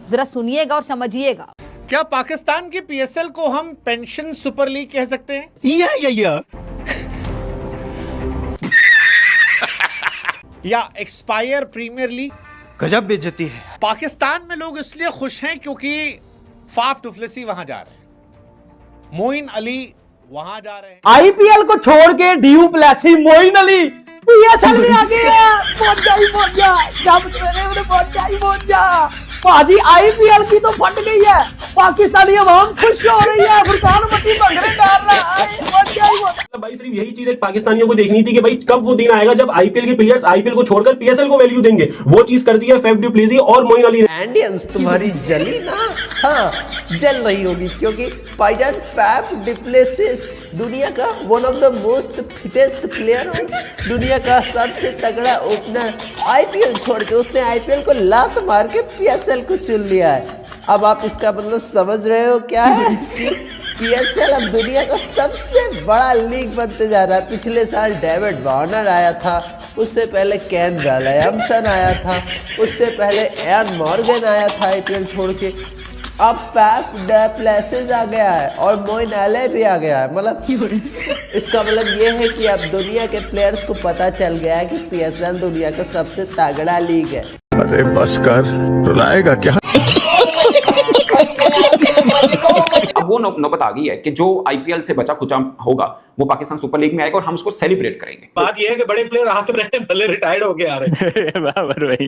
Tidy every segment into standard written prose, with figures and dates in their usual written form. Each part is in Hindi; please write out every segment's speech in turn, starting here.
जरा सुनिएगा और समझिएगा। क्या पाकिस्तान की पीएसएल को हम पेंशन सुपर लीग कह सकते हैं? या एक्सपायर प्रीमियर लीग? गजब बेइज्जती है। पाकिस्तान में लोग इसलिए खुश हैं क्योंकि फाफ डुप्लेसी वहां जा रहे हैं, मोइन अली वहां जा रहे हैं। आईपीएल को छोड़ के du Plessis, Moeen Ali PSL में आ गए हैं। पहुंच जा जब सवेरे पहुंच जा भाजी। आईपीएल की तो फट गई है, पाकिस्तानी अवाम खुश हो रही है, फुरकान मट्टी भंगड़े डाल रहा है। भाई सिर्फ यही चीज पाकिस्तानियों को देखनी थी कि भाई कब वो दिन आएगा जब आईपीएल के प्लेयर्स आईपीएल को छोड़कर पीएसएल को वैल्यू देंगे। वो चीज कर दी है फैफ डू प्लेसी और मोइन अली। इंडियंस तुम्हारी जली ना, हाँ जल रही होगी, क्योंकि भाईजान फैफ डू प्लेसिस दुनिया का one of the most fittest player हो, दुनिया का सबसे तगड़ा ओपनर। आईपीएल छोड़ के उसने आईपीएल को लात मार के पीएसएल को चुन लिया है। अब आप इसका मतलब समझ रहे हो क्या है कि पीएसएल अब दुनिया का सबसे बड़ा लीग बनते जा रहा है। पिछले साल डेविड वार्नर आया था, उससे पहले केन विलियमसन आया था, उससे पहले एयन मॉर्गन आया था आईपीएल छोड़ के। अब फैफ डू प्लेसिस आ गया है और मोइन अली भी आ गया है। मतलब इसका मतलब ये है कि अब दुनिया के प्लेयर्स को पता चल गया है कि पीएसएल दुनिया का सबसे तगड़ा लीग है। अरे बस कर, रुलाएगा क्या? अब वो नौबत आ गई है कि जो आईपीएल से बचा खुचा होगा वो पाकिस्तान सुपर लीग में आएगा और हम उसको सेलिब्रेट करेंगे। बात ये है कि बड़े प्लेयर हाथ में भले रिटायर्ड हो गए आ रहे। बराबर भाई,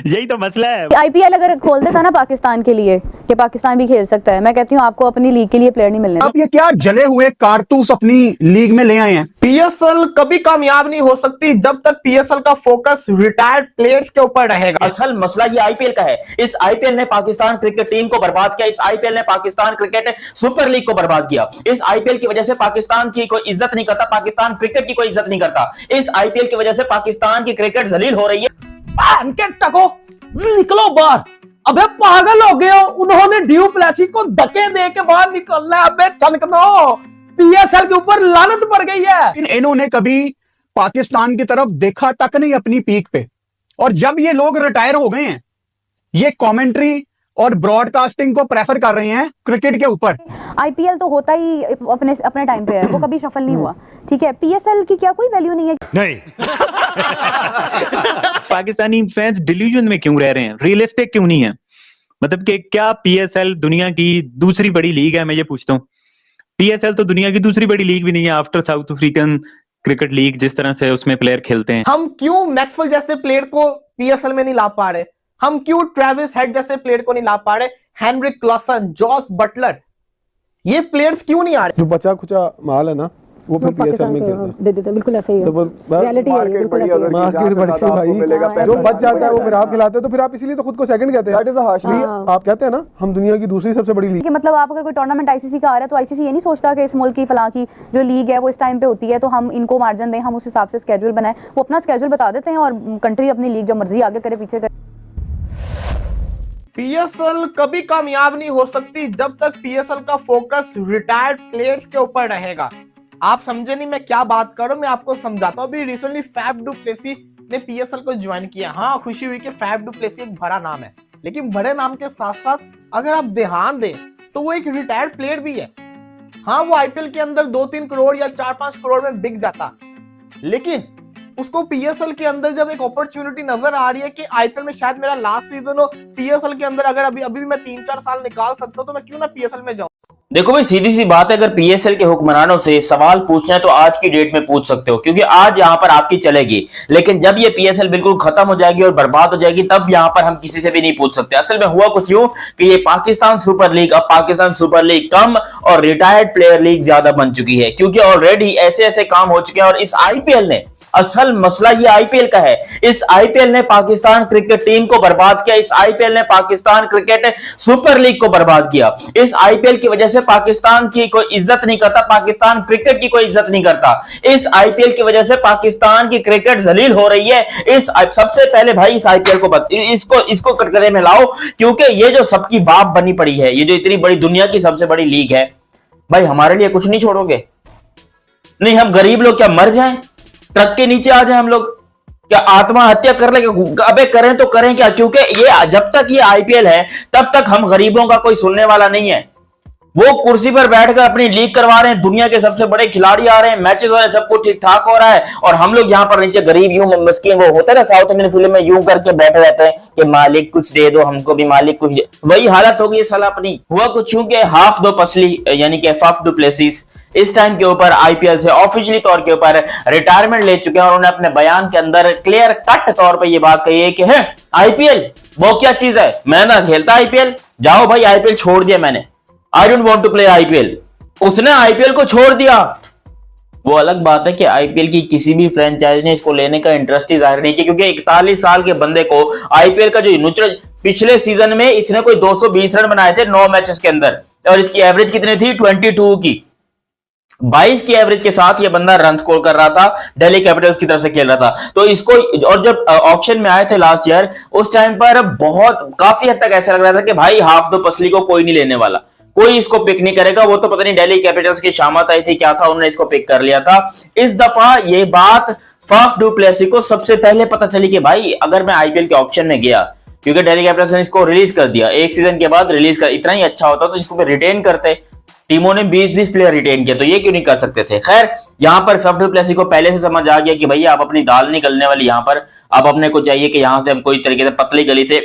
यही तो मसला है। आईपीएल अगर खोल देता ना पाकिस्तान के लिए कि पाकिस्तान भी खेल सकता है, मैं कहती हूँ आपको अपनी लीग के लिए प्लेयर नहीं मिलने। अब ये क्या जले हुए कारतूस अपनी लीग में ले आए हैं? पीएसएल कभी कामयाब नहीं हो सकती जब तक पीएसएल का फोकस रिटायर्ड प्लेयर्स के ऊपर रहेगा। असल मसला ये आईपीएल का है। इस आईपीएल ने पाकिस्तान क्रिकेट टीम को बर्बाद किया, इस आईपीएल ने पाकिस्तान क्रिकेट सुपर लीग को बर्बाद किया। इस आईपीएल की वजह से पाकिस्तान की कोई इज्जत नहीं करता, पाकिस्तान क्रिकेट की कोई इज्जत नहीं करता। इस आईपीएल की वजह से पाकिस्तान की क्रिकेट जलील हो रही है। टको निकलो बाहर, अबे पागल हो गए हो। उन्होंने ड्यू प्लेसी को धक्के दे के बाहर निकलना है। अबे चनकनो, पीएसएल के ऊपर लानत पड़ गई है। इन्होंने कभी पाकिस्तान की तरफ देखा तक नहीं अपनी पीक पे, और जब ये लोग रिटायर हो गए हैं ये कमेंट्री और ब्रॉडकास्टिंग को प्रेफर कर रहे हैं क्रिकेट के ऊपर। आईपीएल तो होता ही अपने टाइम पे है, वो कभी सफल नहीं हुआ, ठीक है। पीएसएल की क्या कोई वैल्यू नहीं है? नहीं। पाकिस्तानी फैंस डिल्यूजन में क्यों रह रहे हैं, रियलिस्टिक क्यों नहीं है? मतलब कि क्या पीएसएल दुनिया की दूसरी बड़ी लीग है? मैं ये पूछता हूँ। पीएसएल तो दुनिया की दूसरी बड़ी लीग भी नहीं है after south African cricket league, जिस तरह से उसमें प्लेयर खेलते हैं। हम क्यों मैक्सवेल जैसे प्लेयर को पीएसएल में नहीं ला पा रहे? हम क्यों ट्रेविस हेड जैसे प्लेयर को नहीं ला पा रहे? हेनरिक क्लासन, जॉस बटलर, ये प्लेयर्स क्यों नहीं आ रहे? जो बचा खुचा माल है ना वो फिर पीएसएल में दे देते, बिल्कुल ऐसा ही है। रियलिटी है ये, बिल्कुल ऐसा ही है। मार्केट बढ़ती भाई, जो बच जाता है वो फिर आप खिलाते हो, तो फिर आप इसीलिए तो खुद को सेकंड कहते हैं। That is a harsh. आप कहते हैं ना हम दुनिया की दूसरी सबसे बड़ी लीग। मतलब आप अगर कोई टूर्नामेंट आईसीसी का आ रहा है तो आईसीसी ये नहीं सोचता कि इस मुल्क की फलां की जो लीग है वो इस टाइम पे होती है तो हम इनको मार्जिन दें, हम उस हिसाब से स्केड्यूल बनाएं। वो अपना स्केड्यूल बता देते हैं और कंट्री अपनी लीग जो मर्जी आगे करे पीछे करे। पीएसएल कभी कामयाब नहीं हो सकती जब तक पीएसएल का फोकस रिटायर्ड प्लेयर्स के ऊपर रहेगा। आप समझे नहीं मैं क्या बात कर रहा हूं, मैं आपको समझाता हूं। अभी रिसेंटली फैफ डू प्लेसी ने पीएसएल को ज्वाइन किया। हाँ, खुशी हुई कि फैफ डू प्लेसी एक बड़ा नाम है, लेकिन बड़े नाम के साथ साथ अगर आप ध्यान दें तो वो एक रिटायर्ड प्लेयर भी है। हाँ, वो आईपीएल के अंदर 2-3 करोड़ या 4-5 करोड़ में बिक जाता, लेकिन उसको पीएसएल के अंदर जब एक अपॉर्चुनिटी नजर आ रही है कि आईपीएल में शायद मेरा लास्ट सीजन हो, पीएसएल के अंदर अगर अभी भी मैं 3-4 साल निकाल सकता हूं तो मैं क्यों ना पीएसएल में जाऊं। देखो भाई, सीधी सी बात है, अगर पीएसएल के हुक्मरानों से सवाल पूछना है तो आज की डेट में पूछ सकते हो, क्योंकि आज यहां पर आपकी चलेगी। लेकिन जब ये पीएसएल बिल्कुल खत्म हो जाएगी और बर्बाद हो जाएगी तब यहां पर हम किसी से भी नहीं पूछ सकते। असल में हुआ कुछ यूं कि ये पाकिस्तान सुपर लीग अब पाकिस्तान सुपर लीग कम और रिटायर्ड प्लेयर लीग ज्यादा बन चुकी है, क्योंकि ऑलरेडी ऐसे ऐसे काम हो चुके हैं। और इस आईपीएल ने, असल मसला ये आईपीएल का है, इस आईपीएल ने पाकिस्तान क्रिकेट टीम को बर्बाद किया। इस आईपीएल ने पाकिस्तान क्रिकेट सुपर लीग को बर्बाद किया। इस आईपीएल की वजह से पाकिस्तान की कोई इज्जत नहीं करता, पाकिस्तान क्रिकेट की कोई इज्जत नहीं करता। इस आईपीएल की वजह से पाकिस्तान की क्रिकेट जलील हो रही है। इस सबसे पहले भाई इस आईपीएल को इसको कटघरे में लाओ, क्योंकि ये जो सबकी बाप बनी पड़ी है, ये जो इतनी बड़ी दुनिया की सबसे बड़ी लीग है, भाई हमारे लिए कुछ नहीं छोड़ोगे? नहीं, हम गरीब लोग क्या मर जाएं, ट्रक के नीचे आ जाए हम लोग? क्या आत्महत्या कर ले? अबे करें तो करें क्या, क्योंकि ये जब तक ये आईपीएल है तब तक हम गरीबों का कोई सुनने वाला नहीं है। वो कुर्सी पर बैठकर अपनी लीग करवा रहे हैं, दुनिया के सबसे बड़े खिलाड़ी आ रहे हैं, मैचेस हो रहे हैं, सब कुछ ठीक ठाक हो रहा है, और हम लोग यहाँ पर नीचे गरीब यूं मस्किन, वो होता है ना साउथ इंडियन फिल्म में, यूं करके बैठे रहते हैं कि मालिक कुछ दे दो हमको भी, मालिक कुछ दे। वही हालत होगी साला अपनी। हुआ कुछ यूं कि हाफ दो पसली यानी कि फाफ डू प्लेसिस इस टाइम के ऊपर आईपीएल से ऑफिशियली तौर के ऊपर रिटायरमेंट ले चुके हैं, और उन्होंने अपने बयान के अंदर क्लियर कट तौर पर यह बात कही है कि है आईपीएल वो क्या चीज है, मैं ना खेलता आईपीएल, जाओ भाई आईपीएल छोड़ दिया मैंने, I don't want to play IPL. उसने आईपीएल को छोड़ दिया। वो अलग बात है कि आईपीएल की किसी भी फ्रेंचाइज ने इसको लेने का इंटरेस्ट ही जाहिर नहीं किया, क्योंकि 41 साल के बंदे को आईपीएल का जो नुचड़, पिछले सीजन में इसने कोई 220 रन बनाए थे 9 मैचेस के अंदर, और इसकी एवरेज कितनी थी 22 की, 22 की एवरेज के साथ ये बंदा रन स्कोर कर रहा था, दिल्ली कैपिटल्स की तरफ से खेल रहा था। तो इसको, और जब ऑक्शन में आए थे लास्ट ईयर, उस टाइम पर बहुत काफी हद तक ऐसा लग रहा था कि भाई हाफ दो पसली को कोई नहीं लेने वाला, कोई इसको पिक नहीं करेगा। वो तो पता नहीं दिल्ली कैपिटल्स की शामत आई थी क्या था, उन्होंने इसको पिक कर लिया था। इस दफा ये बात फाफ डू प्लेसी को सबसे पहले पता चली कि भाई अगर मैं आईपीएल के ऑक्शन में गया, क्योंकि दिल्ली कैपिटल्स ने इसको रिलीज कर दिया, एक सीजन के बाद रिलीज कर, इतना ही अच्छा होता तो इसको रिटेन करते, टीमों ने 20-20 प्लेयर रिटेन किया, तो ये क्यों नहीं कर सकते थे। खैर यहां पर फाफ डू प्लेसी को पहले से समझ आ गया कि भैया आप अपनी दाल निकलने वाली, यहां पर अब अपने को चाहिए कि यहां से हम कोई तरीके से पतली गली से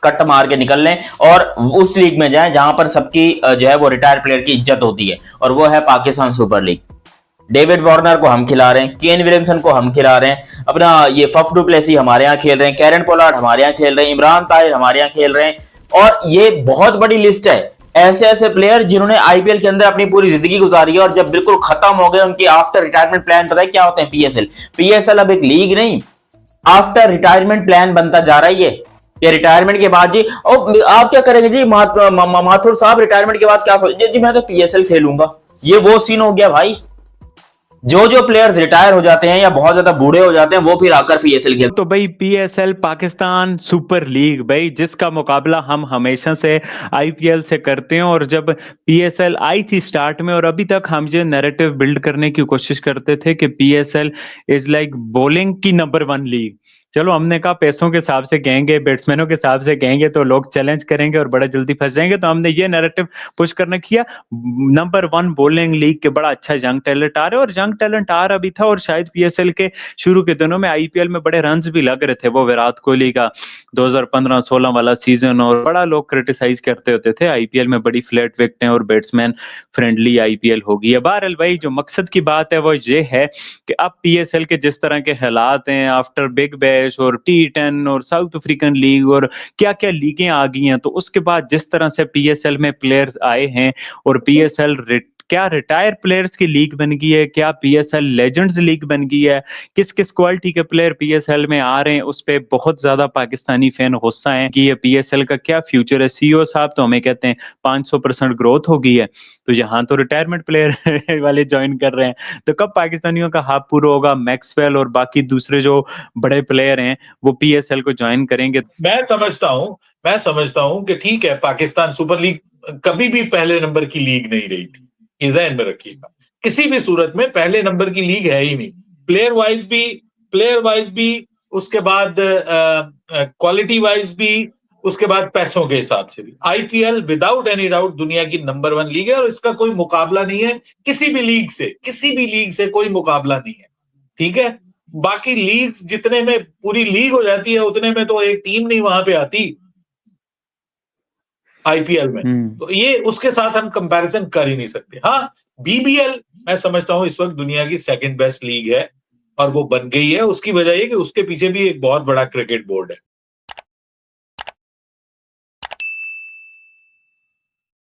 कट मार के निकल लें और उस लीग में जाएं जहां पर सबकी जो है वो रिटायर प्लेयर की इज्जत होती है, और वो है Pakistan super league. David Warner को हम खिला रहे हैं, केन विलियमसन को हम खिला रहे हैं, अपना ये फाफ डू प्लेसी हमारे यहाँ खेल रहे हैं, कैरन पोलार्ड हमारे यहाँ खेल रहे हैं, इमरान ताहिर हमारे यहाँ खेल रहे हैं, और ये बहुत बड़ी लिस्ट है ऐसे ऐसे प्लेयर जिन्होंने आईपीएल के अंदर अपनी पूरी जिंदगी गुजारी है, और जब बिल्कुल खत्म हो गए उनकी आफ्टर रिटायरमेंट प्लान, पता है क्या होते हैं, पीएसएल अब एक लीग नहीं, आफ्टर रिटायरमेंट प्लान बनता जा रहा है ये रिटायरमेंट के बाद जी, और आप क्या करेंगे जी माथुर साहब, रिटायरमेंट के बाद क्या सोचेंगे जी, मैं तो पीएसएल खेलूंगा। ये वो सीन हो गया भाई, जो प्लेयर्स रिटायर हो जाते हैं या बहुत ज्यादा बूढ़े हो जाते हैं वो फिर आकर पीएसएल खेलते। तो भाई पीएसएल पाकिस्तान सुपर लीग भाई, जिसका मुकाबला हम हमेशा से आईपीएल से करते हैं, और जब पीएसएल आई थी स्टार्ट में, और अभी तक हम ये नैरेटिव बिल्ड करने की कोशिश करते थे कि पीएसएल इज लाइक बॉलिंग की नंबर 1 लीग। चलो हमने कहा पैसों के हिसाब से कहेंगे, बैट्समैनों के हिसाब से कहेंगे तो लोग चैलेंज करेंगे और बड़ा जल्दी फंस जाएंगे, तो हमने ये नैरेटिव पुश करना किया, नंबर 1 बॉलिंग लीग के बड़ा अच्छा यंग टैलेंट आ रहे, और यंग टैलेंट आ रहा भी था, और शायद पीएसएल के शुरू के दिनों में आईपीएल में बड़े रन्स भी लग रहे थे। वो विराट कोहली का 2015-16 वाला सीजन, और बड़ा लोग क्रिटिसाइज करते होते थे आईपीएल में बड़ी फ्लैट विकेटें और बैट्समैन फ्रेंडली आईपीएल होगी है। बहरहाल भाई जो मकसद की बात है वो ये है कि अब पीएसएल के जिस तरह के हालात हैं आफ्टर बिग बैश और T10 और साउथ अफ्रीकन लीग और क्या क्या लीगें आ गई हैं, तो उसके बाद जिस तरह से पीएसएल में प्लेयर्स आए हैं, और पीएसएल क्या रिटायर प्लेयर्स की लीग बन गई है, क्या पीएसएल लेजेंड्स लीग बन गई है, किस किस क्वालिटी के प्लेयर पीएसएल में आ रहे हैं, उस पे बहुत ज्यादा पाकिस्तानी फैन गुस्सा है कि ये पीएसएल का क्या फ्यूचर है। सीईओ साहब तो हमें कहते हैं 500% ग्रोथ हो गई है, तो यहाँ तो रिटायरमेंट प्लेयर वाले ज्वाइन कर रहे हैं, तो कब पाकिस्तानियों का हाफ पूरा होगा, मैक्सवेल और बाकी दूसरे जो बड़े प्लेयर हैं वो पीएसएल को ज्वाइन करेंगे। मैं समझता हूं कि ठीक है, पाकिस्तान सुपर लीग कभी भी पहले नंबर की लीग नहीं रही थी, ये ध्यान में रखिएगा, किसी भी सूरत में पहले नंबर की लीग है ही नहीं, प्लेयर वाइज भी, उसके बाद क्वालिटी वाइज भी, उसके बाद पैसों के हिसाब से भी। आईपीएल विदाउट एनी डाउट दुनिया की नंबर 1 लीग है, और इसका कोई मुकाबला नहीं है किसी भी लीग से कोई मुकाबला नहीं है, ठीक है। बाकी लीग्स जितने में पूरी लीग हो जाती है उतने में तो एक टीम नहीं वहां पे आती आईपीएल में, तो ये उसके साथ हम कंपैरिजन कर ही नहीं सकते। हाँ, बीबीएल मैं समझता हूं इस वक्त दुनिया की 2nd बेस्ट लीग है, और वो बन गई है, उसकी वजह ये कि उसके पीछे भी एक बहुत बड़ा क्रिकेट बोर्ड है।